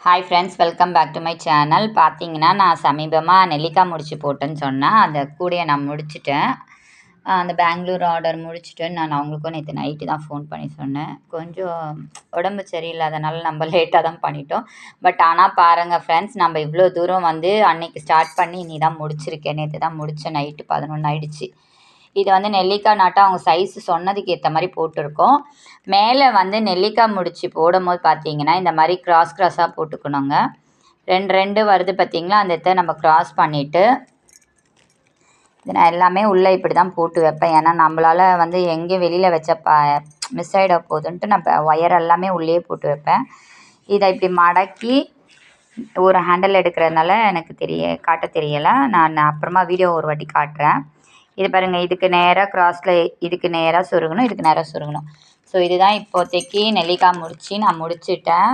Hi friends, welcome back to my channel. பார்த்தீங்கன்னா, நான் சமீபமாக நெல்லிக்காய் முடிச்சு போட்டேன்னு சொன்னேன். அந்த கூடையை நான் முடிச்சிட்டேன். அந்த பெங்களூர் ஆர்டர் முடிச்சுட்டேன்னு நான் அவங்களுக்கும் நேற்று நைட்டு தான் ஃபோன் பண்ணி சொன்னேன். கொஞ்சம் உடம்பு சரியில்லாதனால நம்ம லேட்டாக தான் பண்ணிட்டோம். பட் ஆனால் பாருங்கள் ஃப்ரெண்ட்ஸ், நம்ம இவ்வளோ தூரம் வந்து அன்னைக்கு ஸ்டார்ட் பண்ணி இனி தான் முடிச்சிருக்கேன். நேற்று தான் முடித்தேன், நைட்டு 11 ஆயிடுச்சு. இது வந்து நெல்லிக்காய் நாட்டை அவங்க சைஸ் சொன்னதுக்கு ஏற்ற மாதிரி போட்டிருக்கோம். மேலே வந்து நெல்லிக்காய் முடிச்சு போடும்போது பார்த்தீங்கன்னா, இந்த மாதிரி கிராஸாக போட்டுக்கணுங்க. 2 வருது பார்த்தீங்களா, அந்த இடத்த நம்ம கிராஸ் பண்ணிவிட்டு இது நான் எல்லாமே உள்ளே இப்படி தான் போட்டு வைப்பேன். ஏன்னா நம்மளால் வந்து எங்கேயும் வெளியில் வச்ச மிஸ் ஆகிட போகுதுன்ட்டு நான் ஒயர் எல்லாமே உள்ளே போட்டு வைப்பேன். இதை இப்படி மடக்கி ஒரு ஹேண்டில் எடுக்கிறதுனால எனக்கு காட்ட தெரியலை. நான் அப்புறமா வீடியோ ஒரு வாட்டி காட்டுறேன். இது பாருங்கள், இதுக்கு நேராக கிராஸில் இதுக்கு நேராக சொருகணும், இதுக்கு நேராக சொருகணும். ஸோ இதுதான் இப்போதைக்கு நெல்லிக்காய் முடிச்சு நான் முடிச்சிட்டேன்.